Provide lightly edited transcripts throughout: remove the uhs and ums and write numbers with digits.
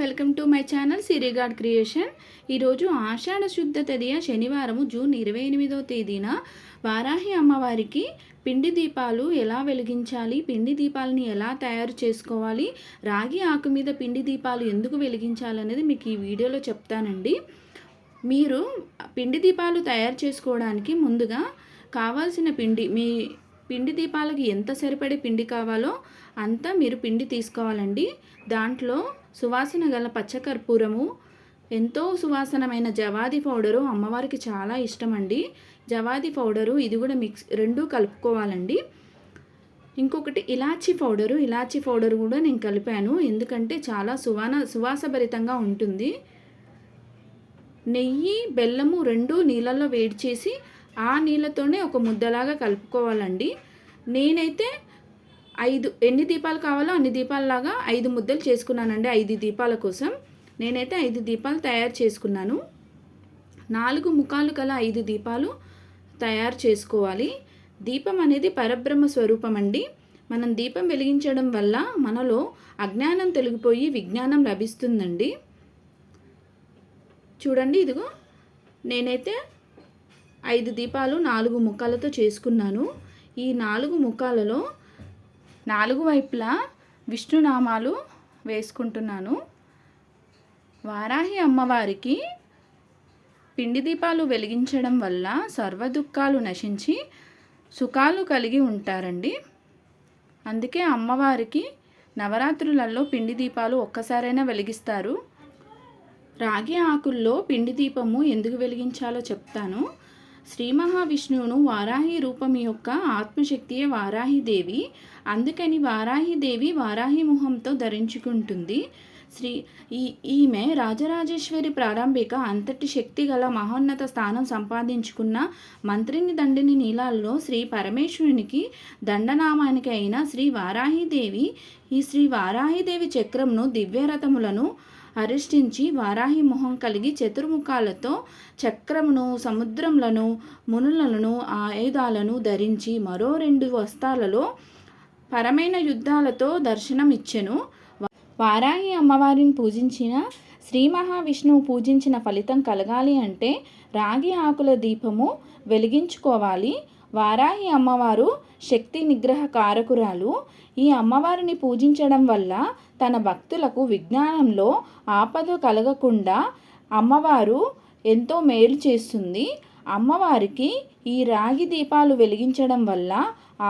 Welcome to my channel Sirigad creation. ఈరోజు ఆషాఢ శుద్ధ తదియ శనివారం జూన్ 28వ తేదీన వారాహి అమ్మవారికి పిండి దీపాలు ఎలా వెలిగించాలి, పిండి దీపాలని ఎలా తయారు చేసుకోవాలి, రాగి ఆకు మీద పిండి దీపాలు ఎందుకు వెలిగించాలనేది మీకు ఈ వీడియోలో చెప్తానండి. మీరు పిండి దీపాలు తయారు చేసుకోవడానికి ముందుగా కావాల్సిన మీ పిండి దీపాలకి ఎంత సరిపడే పిండి కావాలో అంతా మీరు పిండి తీసుకోవాలండి. దాంట్లో సువాసన గల పచ్చకర్పూరము, ఎంతో సువాసనమైన జవాది పౌడరు అమ్మవారికి చాలా ఇష్టం అండి. జవాది పౌడరు ఇది కూడా రెండు కలుపుకోవాలండి. ఇంకొకటి ఇలాచీ పౌడరు కూడా నేను కలిపాను, ఎందుకంటే చాలా సువాసభరితంగా ఉంటుంది. నెయ్యి బెల్లము రెండు నీళ్ళల్లో వేడి చేసి ఆ నీళ్ళతోనే ఒక ముద్దలాగా కలుపుకోవాలండి. నేనైతే 5 ఎన్ని దీపాలు కావాలో అన్ని దీపాలలాగా 5 ముద్దలు చేసుకున్నానండి. 5 దీపాల కోసం నేనైతే 5 దీపాలు తయారు చేసుకున్నాను. 4 ముఖాలు గల 5 దీపాలు తయారు చేసుకోవాలి. దీపం అనేది పరబ్రహ్మ స్వరూపం అండి. మనం దీపం వెలిగించడం వల్ల మనలో అజ్ఞానం తొలగిపోయి విజ్ఞానం లభిస్తుందండి. చూడండి, ఇదిగో నేనైతే 5 దీపాలు 4 ముఖాలతో చేసుకున్నాను. ఈ 4 ముఖాలలో 4 వైపులా విష్ణునామాలు వేసుకుంటున్నాను. వారాహి అమ్మవారికి పిండి దీపాలు వెలిగించడం వల్ల సర్వ దుఃఖాలు నశించి సుఖాలు కలిగి ఉంటారండి. అందుకే అమ్మవారికి నవరాత్రులలో పిండి దీపాలు ఒక్కసారైనా వెలిగిస్తారు. రాగి ఆకుల్లో పిండి దీపము ఎందుకు వెలిగించాలో చెప్తాను. శ్రీ మహావిష్ణువును వారాహి రూపం యొక్క ఆత్మశక్తియే వారాహిదేవి. అందుకని వారాహిదేవి వారాహి ముఖంతో ధరించుకుంటుంది. ఈమె రాజరాజేశ్వరి ప్రారంభిక అంతటి శక్తి గల మహోన్నత స్థానం సంపాదించుకున్న మంత్రిని దండిని నీలాల్లో శ్రీ పరమేశ్వరునికి దండనామానికి అయిన శ్రీ వారాహిదేవి. ఈ శ్రీ వారాహిదేవి చక్రంను దివ్యరథములను అరిష్టించి వారాహి మొహం కలిగి చతుర్ముఖాలతో చక్రమును సముద్రములను మునులను ఆయుధాలను ధరించి మరో 2 వస్తాలలో పరమైన యుద్ధాలతో దర్శనమిచ్చెను. వారాహి అమ్మవారిని పూజించిన శ్రీ మహావిష్ణువు పూజించిన ఫలితం కలగాలి అంటే రాగి ఆకుల దీపము వెలిగించుకోవాలి. వారాహి అమ్మవారు శక్తి నిగ్రహ కారకురాలు. ఈ అమ్మవారిని పూజించడం వల్ల తన భక్తులకు విజ్ఞానంలో ఆపద కలగకుండా అమ్మవారు ఎంతో మేలు చేస్తుంది. అమ్మవారికి ఈ రాగి దీపాలు వెలిగించడం వల్ల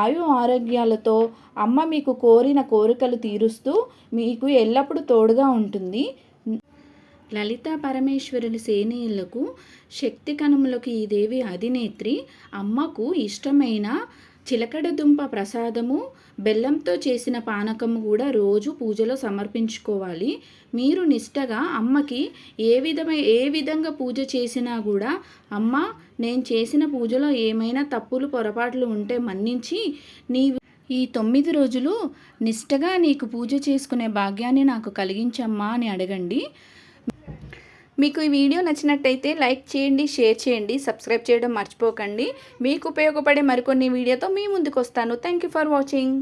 ఆయు ఆరోగ్యాలతో అమ్మ మీకు కోరిన కోరికలు తీరుస్తూ మీకు ఎల్లప్పుడూ తోడుగా ఉంటుంది. లలితా పరమేశ్వరుని సేనీయులకు శక్తి కణములకు ఈ దేవి అధినేత్రి. అమ్మకు ఇష్టమైన చిలకడదుంప ప్రసాదము, బెల్లంతో చేసిన పానకము కూడా రోజు పూజలో సమర్పించుకోవాలి. మీరు నిష్టగా అమ్మకి ఏ విధంగా పూజ చేసినా కూడా అమ్మ, నేను చేసిన పూజలో ఏమైనా తప్పులు పొరపాట్లు ఉంటే మన్నించి ఈ 9 రోజులు నిష్టగా నీకు పూజ చేసుకునే భాగ్యాన్ని నాకు కలిగించమ్మా అని అడగండి. మీకు ఈ వీడియో నచ్చినట్టయితే లైక్ చేయండి, షేర్ చేయండి, సబ్స్క్రైబ్ చేయడం మర్చిపోకండి. మీకు ఉపయోగపడే మరికొన్ని వీడియోతో మీ ముందుకు వస్తాను. Thank you for watching.